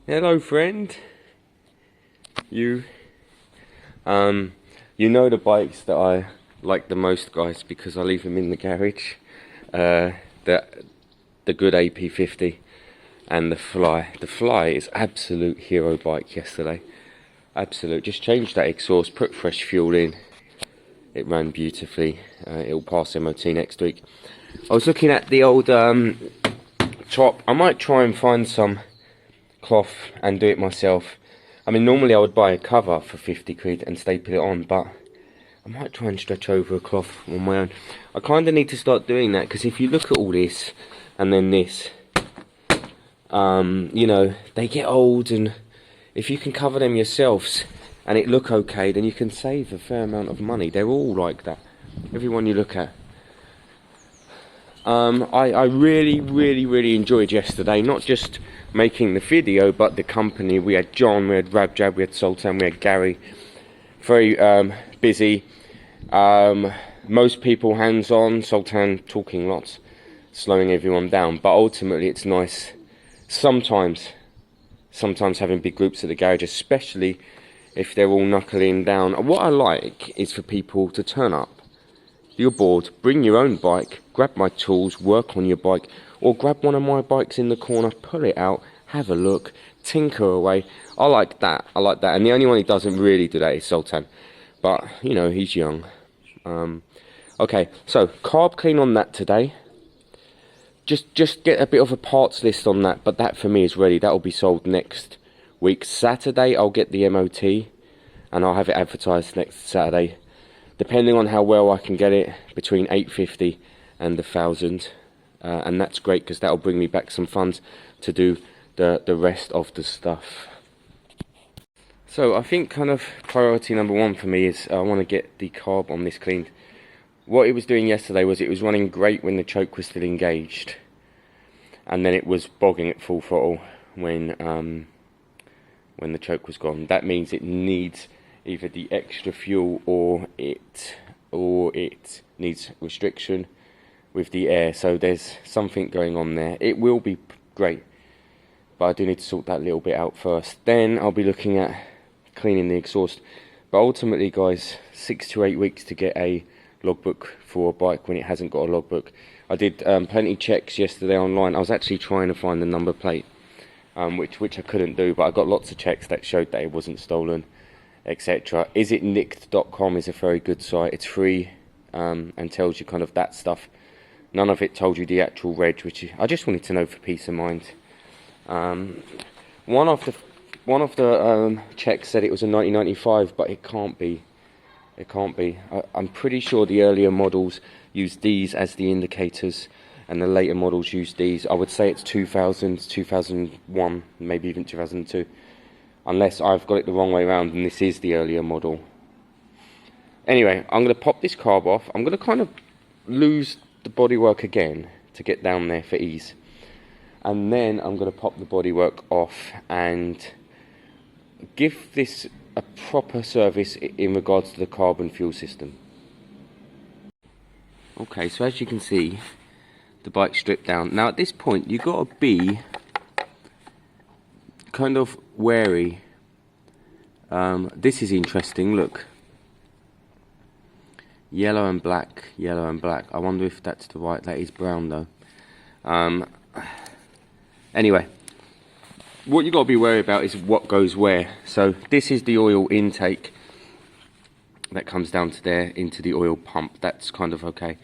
Hello, friend. You, you know the bikes that I like the most, guys, because I leave them in the garage. The good ap50 and the Fly. The Fly is absolute hero bike yesterday. Absolute. Just changed that exhaust, put fresh fuel in. It ran beautifully. It'll pass MOT next week. I was looking at the old top. I might try and find some cloth and do it myself. I mean, normally I would buy a cover for 50 quid and staple it on, but I might try and stretch over a cloth on my own. I kind of need to start doing that, because if you look at all this and then this, you know, they get old, and if you can cover them yourselves and it look okay, then you can save a fair amount of money. They're all like that, everyone you look at. I really enjoyed yesterday, not just making the video, but the company. We had John, we had Rabjab, we had Sultan, we had Gary. Very busy. Most people hands-on, Sultan talking lots, slowing everyone down. But ultimately it's nice sometimes having big groups at the garage, especially if they're all knuckling down. And what I like is for people to turn up. You're bored, bring your own bike, grab my tools, work on your bike, or grab one of my bikes in the corner, pull it out, have a look, tinker away. I like that, and the only one who doesn't really do that is Sultan, but you know, he's young. Okay, so carb clean on that today. Just get a bit of a parts list on that, but that for me is ready. That will be sold next week. Saturday I'll get the MOT, and I'll have it advertised next Saturday. Depending on how well I can get it, between 850 and 1,000, and that's great, because that'll bring me back some funds to do the rest of the stuff. So I think kind of priority number one for me is I want to get the carb on this cleaned. What it was doing yesterday was it was running great when the choke was still engaged, and then it was bogging at full throttle when the choke was gone. That means it needs either the extra fuel or it needs restriction with the air. So there's something going on there. It will be great, but I do need to sort that little bit out first. Then I'll be looking at cleaning the exhaust. But ultimately, guys, 6 to 8 weeks to get a logbook for a bike when it hasn't got a logbook. I did plenty of checks yesterday online. I was actually trying to find the number plate, which I couldn't do, but I got lots of checks that showed that it wasn't stolen, etc. Isitnicked.com is a very good site. It's free and tells you kind of that stuff. None of it told you the actual reg, which I just wanted to know for peace of mind. One of the checks said it was a 1995, but it can't be. It can't be. I'm pretty sure the earlier models used these as the indicators, and the later models used these. I would say it's 2000, 2001, maybe even 2002. Unless I've got it the wrong way around and this is the earlier model. Anyway, I'm going to pop this carb off. I'm going to kind of lose the bodywork again to get down there for ease. And then I'm going to pop the bodywork off and give this a proper service in regards to the carbon fuel system. Okay, so as you can see, the bike's stripped down. Now at this point, you've got to be kind of wary. This is interesting, look. Yellow and black, yellow and black. I wonder if that's the right, that is brown though. Anyway, what you've got to be wary about is what goes where. So this is the oil intake that comes down to there into the oil pump. That's kind of okay.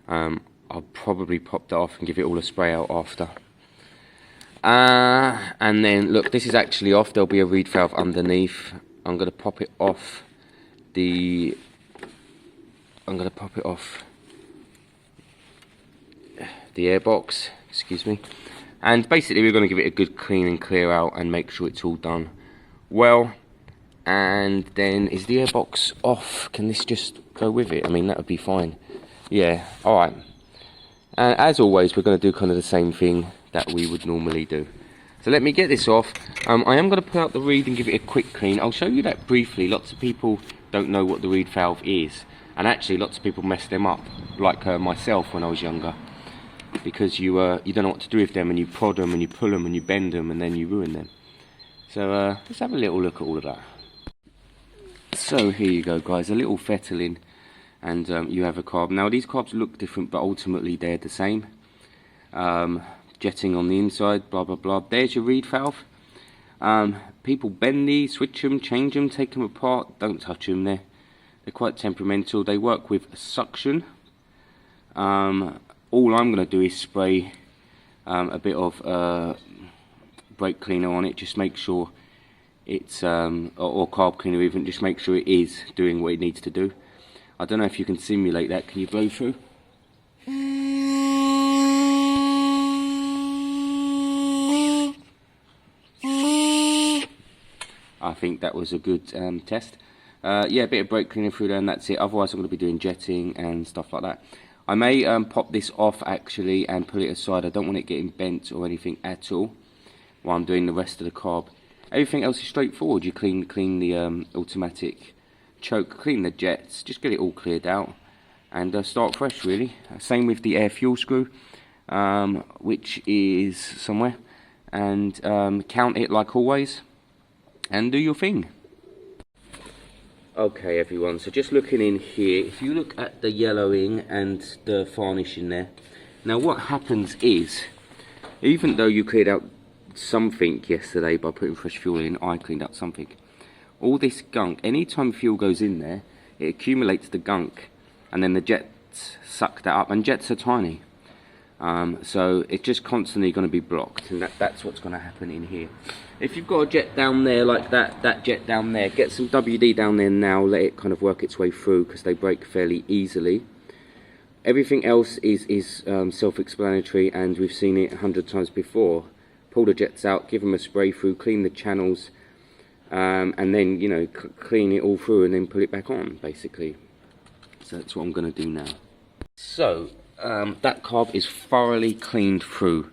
I'll probably pop that off and give it all a spray out after. And then look, this is actually off. There'll be a reed valve underneath. I'm going to pop it off the airbox, excuse me. And basically we're going to give it a good clean and clear out and make sure it's all done well. And then, is the airbox off? Can this just go with it? I mean, that would be fine. Yeah, alright. And as always, we're going to do kind of the same thing that we would normally do. So let me get this off. I am going to pull out the reed and give it a quick clean. I'll show you that briefly. Lots of people don't know what the reed valve is. And actually, lots of people mess them up, like myself when I was younger. Because you don't know what to do with them, and you prod them, and you pull them, and you bend them, and then you ruin them. So let's have a little look at all of that. So here you go, guys, a little fettling, and you have a carb. Now these carbs look different, but ultimately they're the same. Jetting on the inside, blah blah blah. There's your reed valve. People bend these, switch them, change them, take them apart. Don't touch them. They're quite temperamental. They work with suction. All I'm going to do is spray a bit of brake cleaner on it. Just make sure it's or carb cleaner even. Just make sure it is doing what it needs to do. I don't know if you can simulate that. Can you blow through? I think that was a good test. Yeah, a bit of brake cleaner through there and that's it. Otherwise I'm going to be doing jetting and stuff like that. I may pop this off actually and put it aside. I don't want it getting bent or anything at all while I'm doing the rest of the carb. Everything else is straightforward. You clean the automatic choke, clean the jets, just get it all cleared out and start fresh really. Same with the air fuel screw, which is somewhere, and count it like always and do your thing. Okay everyone, so just looking in here, if you look at the yellowing and the varnish in there, now what happens is, even though you cleared out something yesterday by putting fresh fuel in, I cleaned out something. All this gunk, anytime fuel goes in there, it accumulates the gunk and then the jets suck that up, and jets are tiny. So it's just constantly going to be blocked, and that's what's going to happen in here. If you've got a jet down there like that jet down there, get some WD down there now, let it kind of work its way through because they break fairly easily. Everything else is self-explanatory, and we've seen it 100 times before. Pull the jets out, give them a spray through, clean the channels, and then, you know, clean it all through and then put it back on, basically. So that's what I'm going to do now. So that carb is thoroughly cleaned through.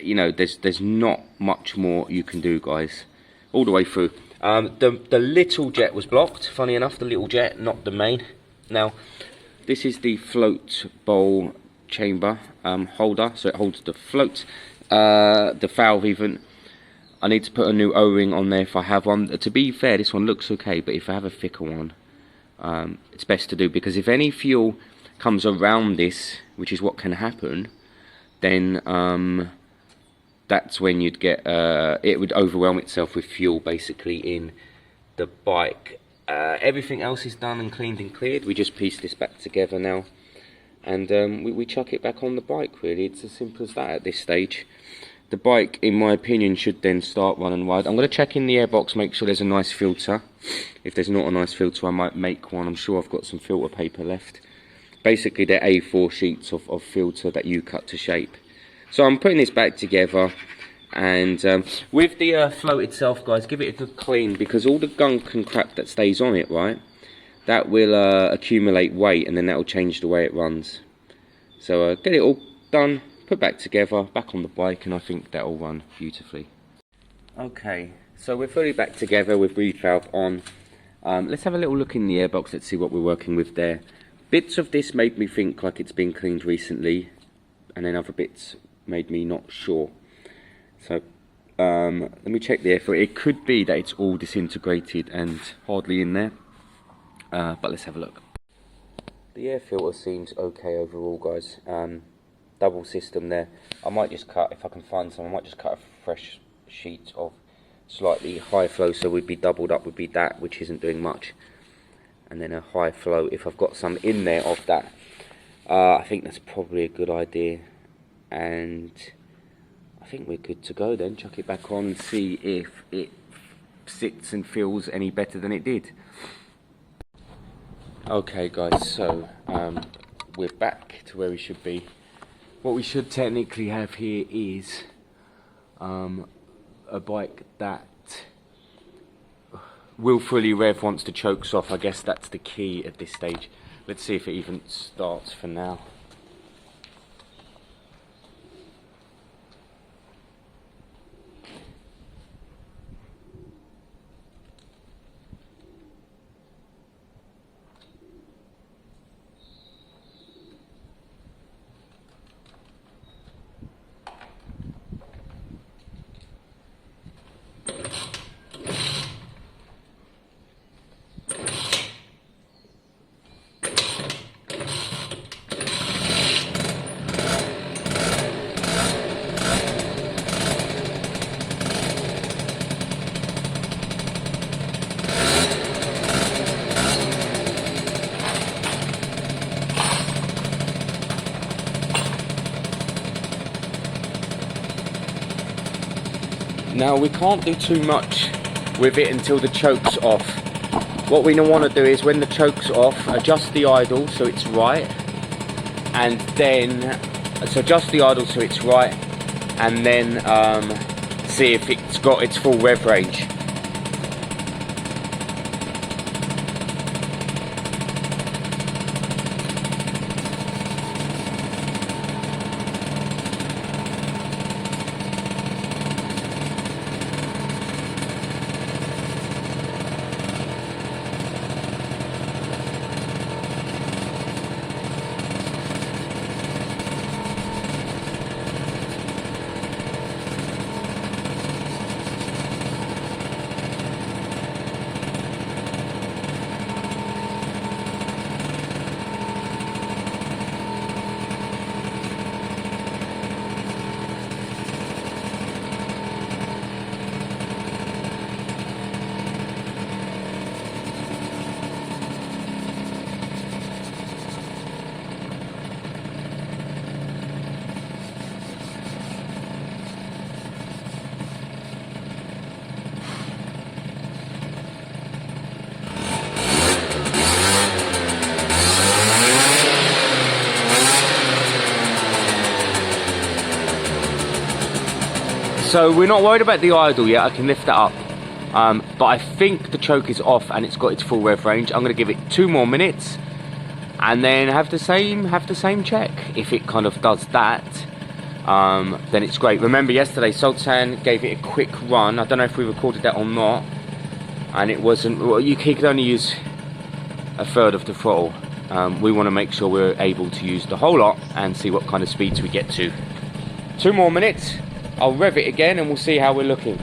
You know, there's not much more you can do, guys, all the way through. The little jet was blocked, funny enough, the little jet, not the main. Now this is the float bowl chamber holder, so it holds the float, the valve even. I need to put a new O-ring on there if I have one. To be fair, this one looks okay, but if I have a thicker one, it's best to do, because if any fuel comes around this, which is what can happen, then that's when you'd get it would overwhelm itself with fuel basically in the bike. Everything else is done and cleaned and cleared. We just piece this back together now, and we chuck it back on the bike. Really, it's as simple as that at this stage. The bike, in my opinion, should then start running wide. I'm going to check in the airbox, make sure there's a nice filter. If there's not a nice filter, I might make one. I'm sure I've got some filter paper left. Basically, they're A4 sheets of filter that you cut to shape. So I'm putting this back together, and with the float itself, guys, give it a good clean, because all the gunk and crap that stays on it, right, that will accumulate weight, and then that will change the way it runs. So get it all done, put back together, back on the bike, and I think that will run beautifully. Okay, so we're fully back together with reed valve on. Let's have a little look in the airbox. Let's see what we're working with there. Bits of this made me think like it's been cleaned recently, and then other bits made me not sure. So let me check the air filter. It could be that it's all disintegrated and hardly in there, but let's have a look. The air filter seems okay overall, guys. Double system there. I might just cut, if I can find some, I might just cut a fresh sheet of slightly high flow, so we'd be doubled up, would be that, which isn't doing much, and then a high flow if I've got some in there of that. I think that's probably a good idea, and I think we're good to go then. Chuck it back on and see if it sits and feels any better than it did. Okay guys, so we're back to where we should be. What we should technically have here is a bike that will fully rev once the choke's off. I guess that's the key at this stage. Let's see if it even starts for now. Now we can't do too much with it until the choke's off. What we want to do is when the choke's off, adjust the idle so it's right, and then adjust the idle so it's right, and then see if it's got its full rev range. So we're not worried about the idle yet, I can lift that up. But I think the choke is off and it's got its full rev range. I'm going to give it 2 more minutes and then have the same check. If it kind of does that, then it's great. Remember yesterday Sultan gave it a quick run. I don't know if we recorded that or not. And it wasn't, well, he could only use a third of the throttle. We want to make sure we're able to use the whole lot and see what kind of speeds we get to. 2 more minutes. I'll rev it again and we'll see how we're looking.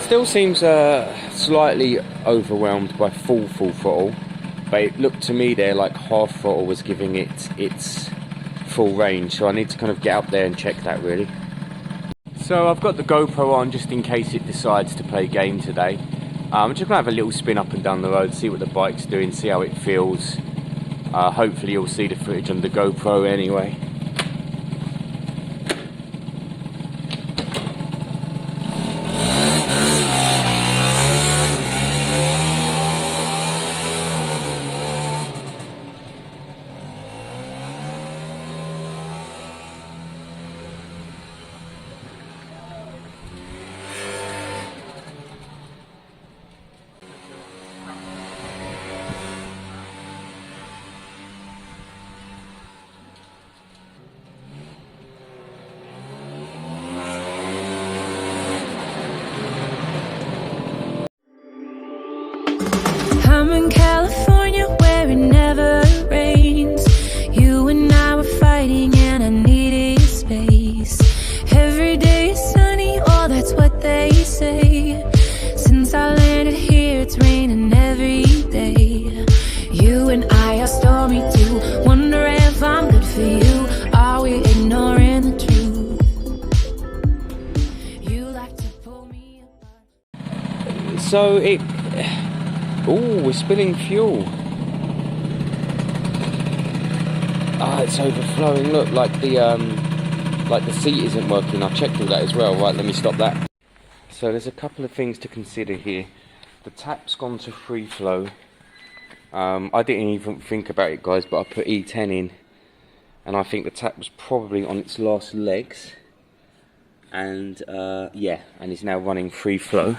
Still seems slightly overwhelmed by full throttle, but it looked to me there like half throttle was giving it its full range, so I need to kind of get up there and check that really. So I've got the GoPro on just in case it decides to play a game today. I'm just gonna have a little spin up and down the road, see what the bike's doing, see how it feels. Hopefully you'll see the footage on the GoPro anyway. So it... Oh, we're spilling fuel. Ah, it's overflowing. Look, like the seat isn't working. I've checked all that as well. Right, let me stop that. So there's a couple of things to consider here. The tap's gone to free flow. I didn't even think about it, guys, but I put E10 in, and I think the tap was probably on its last legs. And yeah, and it's now running free flow.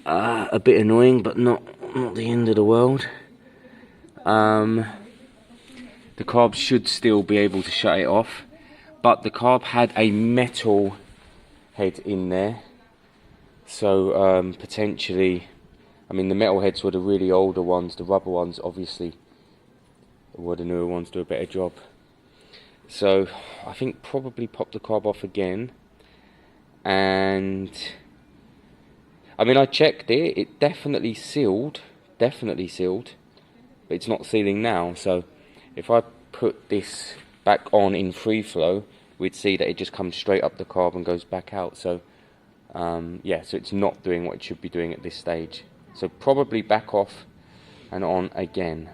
A bit annoying, but not the end of the world. The carb should still be able to shut it off, but the carb had a metal head in there, so potentially, I mean, the metal heads were the really older ones. The rubber ones, obviously, were the newer ones, do a better job. So I think probably pop the carb off again. And I mean, I checked it, it definitely sealed, but it's not sealing now. So if I put this back on in free flow, we'd see that it just comes straight up the carb and goes back out. So yeah, so it's not doing what it should be doing at this stage. So probably back off and on again.